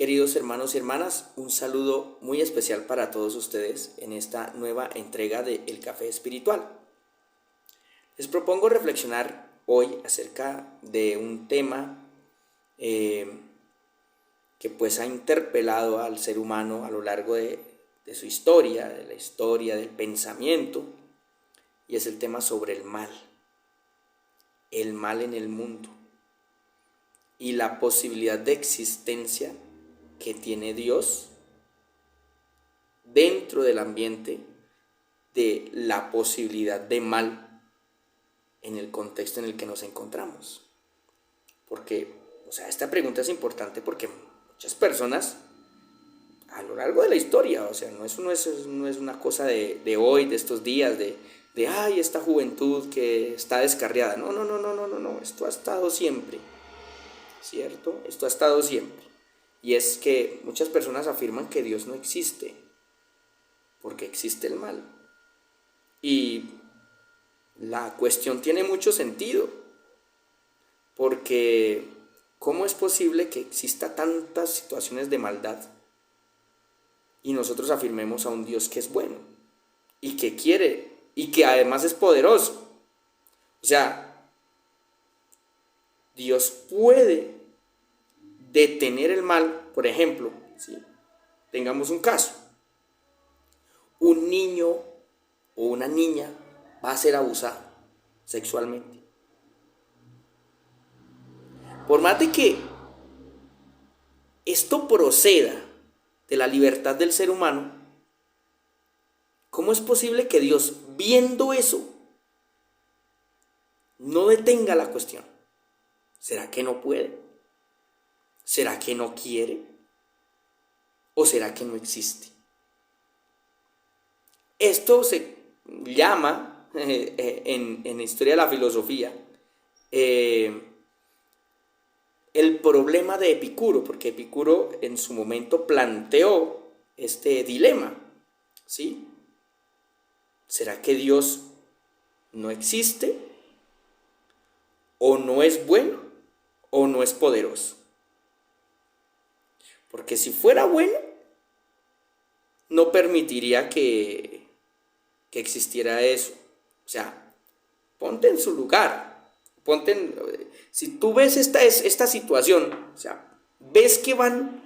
Queridos hermanos y hermanas, un saludo muy especial para todos ustedes en esta nueva entrega de El Café Espiritual. Les propongo reflexionar hoy acerca de un tema que pues ha interpelado al ser humano a lo largo de su historia, de la historia del pensamiento, y es el tema sobre el mal en el mundo y la posibilidad de existencia que tiene Dios dentro del ambiente de la posibilidad de mal en el contexto en el que nos encontramos. Porque, esta pregunta es importante porque muchas personas a lo largo de la historia, no es una cosa de hoy, de estos días, ay, esta juventud que está descarriada. No, esto ha estado siempre, ¿cierto? Esto ha estado siempre. Y es que muchas personas afirman que Dios no existe, porque existe el mal. Y la cuestión tiene mucho sentido, porque ¿cómo es posible que exista tantas situaciones de maldad y nosotros afirmemos a un Dios que es bueno y que quiere y que además es poderoso? Dios puede detener el mal. Por ejemplo, ¿sí? Tengamos un caso: un niño o una niña va a ser abusado sexualmente. Por más de que esto proceda de la libertad del ser humano, ¿cómo es posible que Dios, viendo eso, no detenga la cuestión? ¿Será que no puede? ¿Será que no quiere? ¿O será que no existe? Esto se llama, en la historia de la filosofía, el problema de Epicuro, porque Epicuro en su momento planteó este dilema, ¿sí? ¿Será que Dios no existe? ¿O no es bueno? ¿O no es poderoso? Porque si fuera bueno, no permitiría que existiera eso. Ponte en su lugar. Si tú ves esta situación, ves que van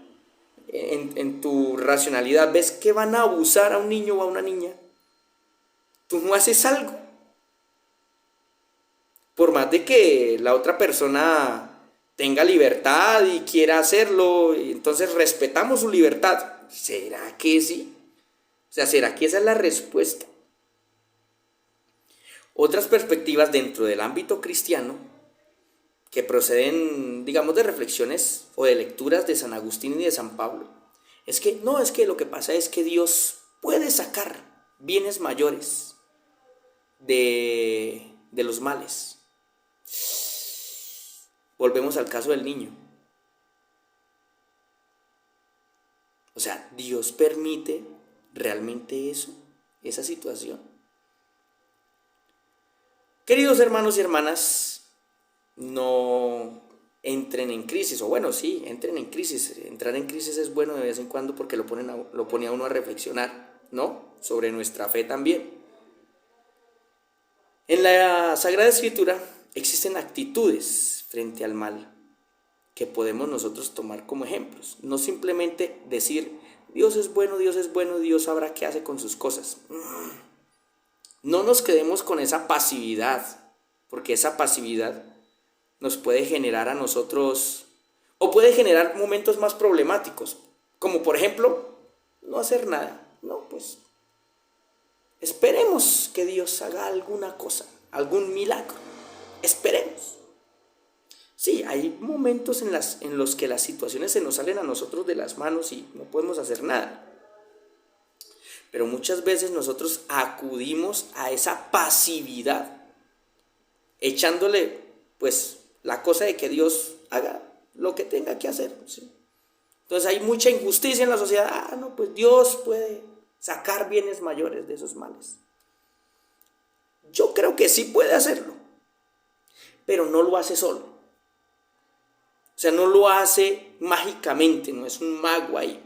en tu racionalidad, ves que van a abusar a un niño o a una niña, tú no haces algo. Por más de que la otra persona tenga libertad y quiera hacerlo, y entonces respetamos su libertad. ¿Será que sí? ¿Será que esa es la respuesta? Otras perspectivas dentro del ámbito cristiano que proceden, digamos, de reflexiones o de lecturas de San Agustín y de San Pablo, es que lo que pasa es que Dios puede sacar bienes mayores de los males. Volvemos al caso del niño. ¿Dios permite realmente eso, esa situación? Queridos hermanos y hermanas, no entren en crisis, o bueno, sí, entren en crisis. Entrar en crisis es bueno de vez en cuando porque lo pone a uno a reflexionar, ¿no? Sobre nuestra fe también. En la Sagrada Escritura existen actitudes frente al mal que podemos nosotros tomar como ejemplos. No simplemente decir, Dios es bueno, Dios sabrá qué hace con sus cosas. No nos quedemos con esa pasividad, porque esa pasividad nos puede generar a nosotros, o puede generar momentos más problemáticos, como por ejemplo, no hacer nada. No, pues esperemos que Dios haga alguna cosa, algún milagro. Esperemos. Sí, hay momentos en los que las situaciones se nos salen a nosotros de las manos y no podemos hacer nada. Pero muchas veces nosotros acudimos a esa pasividad, echándole pues la cosa de que Dios haga lo que tenga que hacer, ¿sí? Entonces hay mucha injusticia en la sociedad. No, pues Dios puede sacar bienes mayores de esos males. Yo creo que sí puede hacerlo, pero no lo hace solo. O sea, no lo hace mágicamente, no es un mago ahí.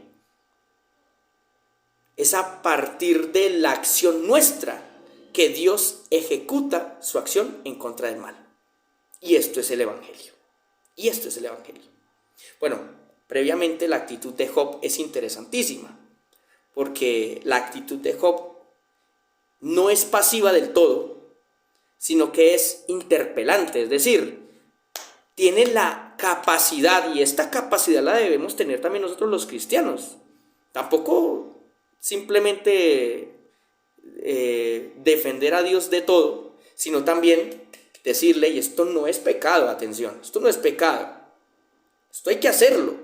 Es a partir de la acción nuestra que Dios ejecuta su acción en contra del mal. Y esto es el Evangelio. Y esto es el Evangelio. Bueno, previamente la actitud de Job es interesantísima, porque la actitud de Job no es pasiva del todo, sino que es interpelante, es decir, tiene la capacidad, y esta capacidad la debemos tener también nosotros los cristianos. Tampoco simplemente defender a Dios de todo, sino también decirle, y esto no es pecado, atención, esto no es pecado, esto hay que hacerlo.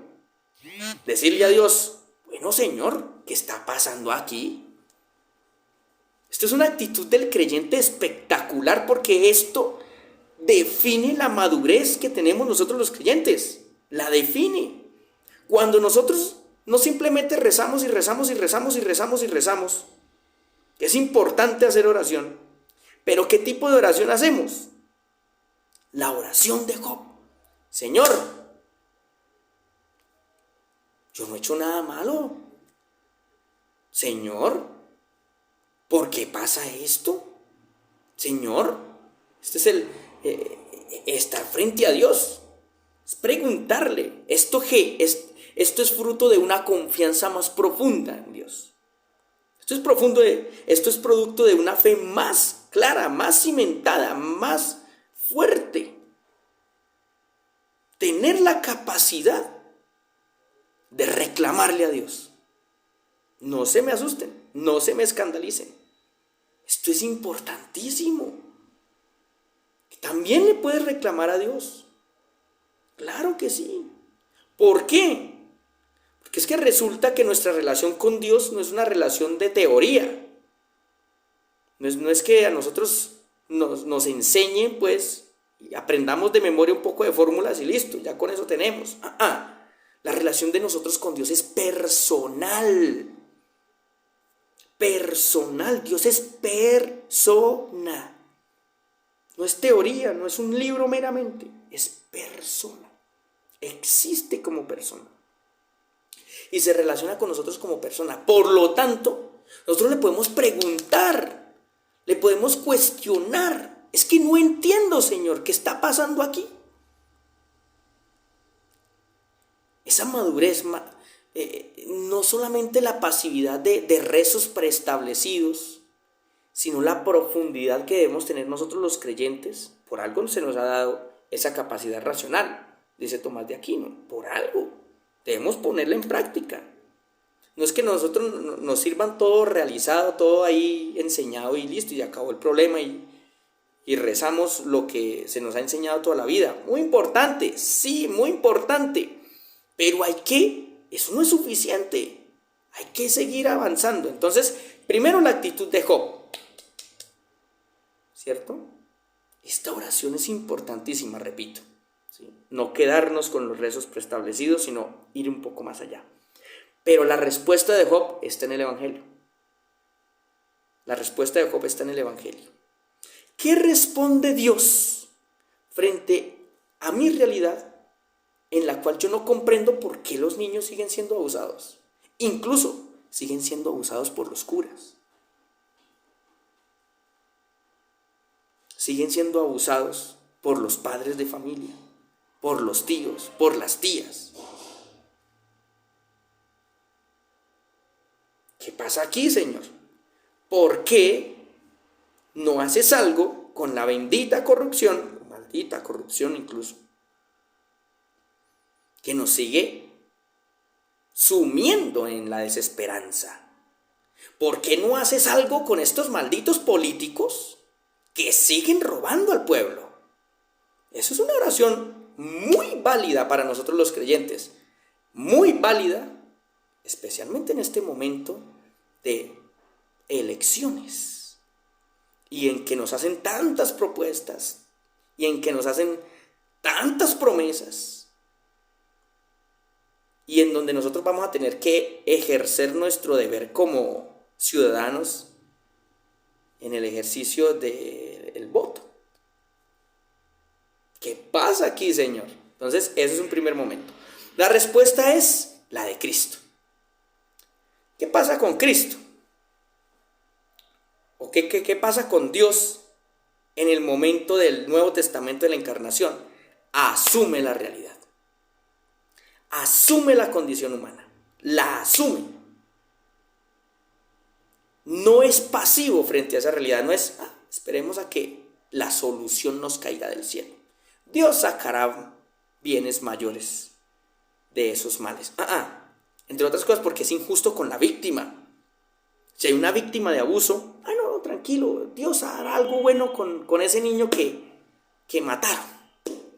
Decirle a Dios, bueno Señor, ¿qué está pasando aquí? Esto es una actitud del creyente espectacular, porque esto define la madurez que tenemos nosotros los creyentes. La define. Cuando nosotros no simplemente rezamos y rezamos y rezamos y rezamos y rezamos. Es importante hacer oración. Pero ¿qué tipo de oración hacemos? La oración de Job. Señor, yo no he hecho nada malo. Señor, ¿por qué pasa esto? Señor, este es estar frente a Dios. Es preguntarle. Esto es fruto de una confianza más profunda en Dios. Esto es producto de una fe más clara, más cimentada, más fuerte. Tener la capacidad de reclamarle a Dios. No se me asusten, no se me escandalicen. Esto es importantísimo. También le puedes reclamar a Dios. Claro que sí. ¿Por qué? Porque es que resulta que nuestra relación con Dios no es una relación de teoría. No es que a nosotros nos enseñen, pues, y aprendamos de memoria un poco de fórmulas y listo, ya con eso tenemos. La relación de nosotros con Dios es personal. Personal. Dios es persona. No es teoría, no es un libro meramente. Es persona. Existe como persona. Y se relaciona con nosotros como persona. Por lo tanto, nosotros le podemos preguntar, le podemos cuestionar. Es que no entiendo, Señor, ¿qué está pasando aquí? Esa madurez, no solamente la pasividad de rezos preestablecidos, sino la profundidad que debemos tener nosotros los creyentes. Por algo se nos ha dado esa capacidad racional, dice Tomás de Aquino, por algo. Debemos ponerla en práctica. No es que nosotros nos sirvan todo realizado, todo ahí enseñado y listo, y acabó el problema y rezamos lo que se nos ha enseñado toda la vida. Muy importante, sí, muy importante. Pero eso no es suficiente. Hay que seguir avanzando. Entonces, primero la actitud de Job. ¿Cierto? Esta oración es importantísima, repito. ¿Sí? No quedarnos con los rezos preestablecidos, sino ir un poco más allá. Pero la respuesta de Job está en el Evangelio. La respuesta de Job está en el Evangelio. ¿Qué responde Dios frente a mi realidad en la cual yo no comprendo por qué los niños siguen siendo abusados? Incluso siguen siendo abusados por los curas. Siguen siendo abusados por los padres de familia, por los tíos, por las tías. ¿Qué pasa aquí, Señor? ¿Por qué no haces algo con la bendita corrupción, maldita corrupción incluso, que nos sigue sumiendo en la desesperanza? ¿Por qué no haces algo con estos malditos políticos que siguen robando al pueblo? Eso es una oración muy válida para nosotros los creyentes, muy válida, especialmente en este momento de elecciones y en que nos hacen tantas propuestas y en que nos hacen tantas promesas y en donde nosotros vamos a tener que ejercer nuestro deber como ciudadanos en el ejercicio del voto. ¿Qué pasa aquí, Señor? Entonces, eso es un primer momento. La respuesta es la de Cristo. ¿Qué pasa con Cristo? ¿O qué pasa con Dios en el momento del Nuevo Testamento de la encarnación? Asume la realidad. Asume la condición humana. La asume. No es pasivo frente a esa realidad. No es, esperemos a que la solución nos caiga del cielo. Dios sacará bienes mayores de esos males. Entre otras cosas porque es injusto con la víctima. Si hay una víctima de abuso, no, tranquilo, Dios hará algo bueno con ese niño que mataron,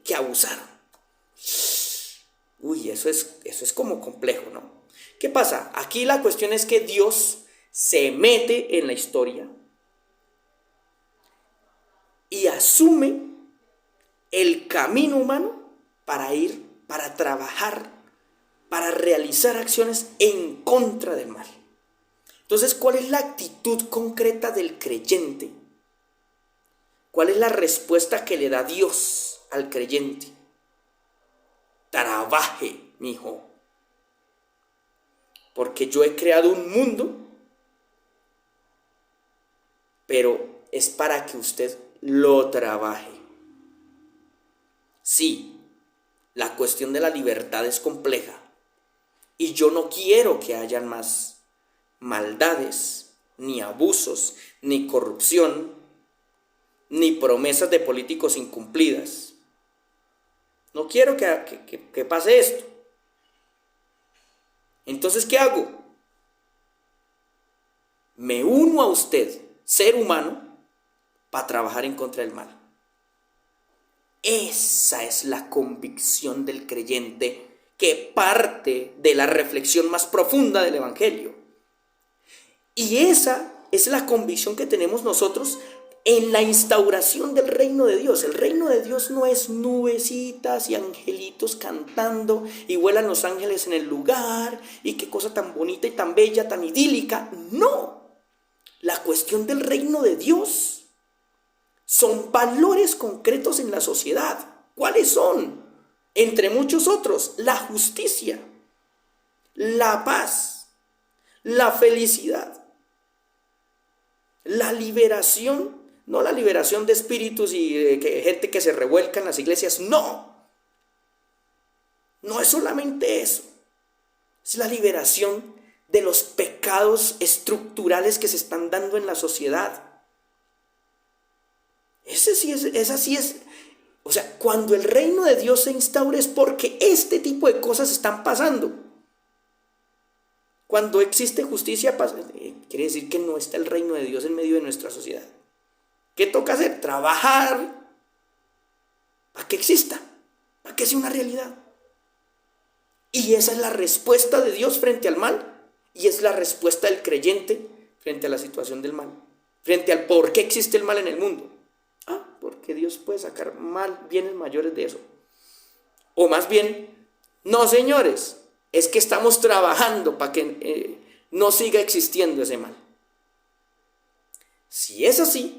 que abusaron. Uy, eso es como complejo, ¿no? ¿Qué pasa? Aquí la cuestión es que Dios se mete en la historia y asume el camino humano para ir, para trabajar, para realizar acciones en contra del mal. Entonces, ¿cuál es la actitud concreta del creyente? ¿Cuál es la respuesta que le da Dios al creyente? Trabaje, mi hijo, porque yo he creado un mundo, pero es para que usted lo trabaje. Sí, la cuestión de la libertad es compleja y yo no quiero que hayan más maldades, ni abusos, ni corrupción, ni promesas de políticos incumplidas. No quiero que pase esto. Entonces, ¿qué hago? Me uno a usted, ser humano, para trabajar en contra del mal. Esa es la convicción del creyente que parte de la reflexión más profunda del Evangelio. Y esa es la convicción que tenemos nosotros en la instauración del reino de Dios. El reino de Dios no es nubecitas y angelitos cantando y vuelan los ángeles en el lugar y qué cosa tan bonita y tan bella, tan idílica. No, la cuestión del reino de Dios son valores concretos en la sociedad. ¿Cuáles son? Entre muchos otros, la justicia, la paz, la felicidad, la liberación. No la liberación de espíritus y de gente que se revuelca en las iglesias, no. No es solamente eso. Es la liberación de los pecados estructurales que se están dando en la sociedad. Esa sí es. O sea, cuando el reino de Dios se instaura es porque este tipo de cosas están pasando. Cuando existe justicia, quiere decir que no está el reino de Dios en medio de nuestra sociedad. ¿Qué toca hacer? Trabajar para que exista, para que sea una realidad. Y esa es la respuesta de Dios frente al mal, y es la respuesta del creyente frente a la situación del mal, frente al por qué existe el mal en el mundo. Porque Dios puede sacar bienes mayores de eso. O más bien, no, señores, es que estamos trabajando para que no siga existiendo ese mal. Si es así,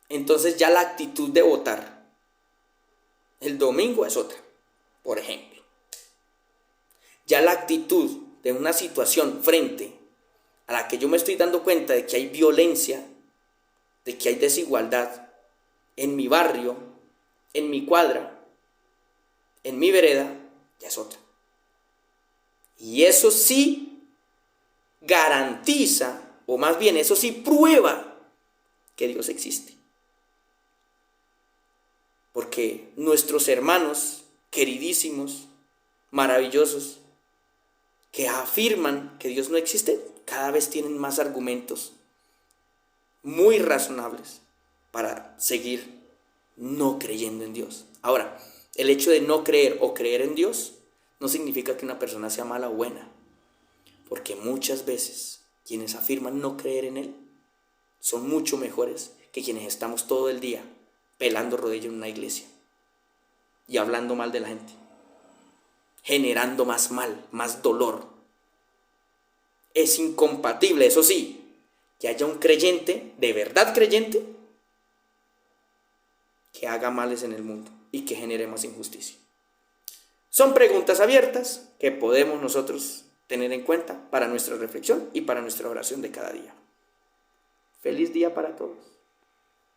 entonces ya la actitud de votar el domingo es otra, por ejemplo. Ya la actitud de una situación frente a la que yo me estoy dando cuenta de que hay violencia, de que hay desigualdad en mi barrio, en mi cuadra, en mi vereda, ya es otra. Y eso sí garantiza, o más bien eso sí prueba que Dios existe. Porque nuestros hermanos queridísimos, maravillosos, que afirman que Dios no existe, cada vez tienen más argumentos muy razonables para seguir no creyendo en Dios. Ahora, el hecho de no creer o creer en Dios no significa que una persona sea mala o buena, porque muchas veces quienes afirman no creer en Él son mucho mejores que quienes estamos todo el día pelando rodillas en una iglesia y hablando mal de la gente, generando más mal, más dolor. Es incompatible, eso sí, que haya un creyente, de verdad creyente, que haga males en el mundo. y que genere más injusticia? Son preguntas abiertas que podemos nosotros tener en cuenta para nuestra reflexión y para nuestra oración de cada día. Feliz día para todos.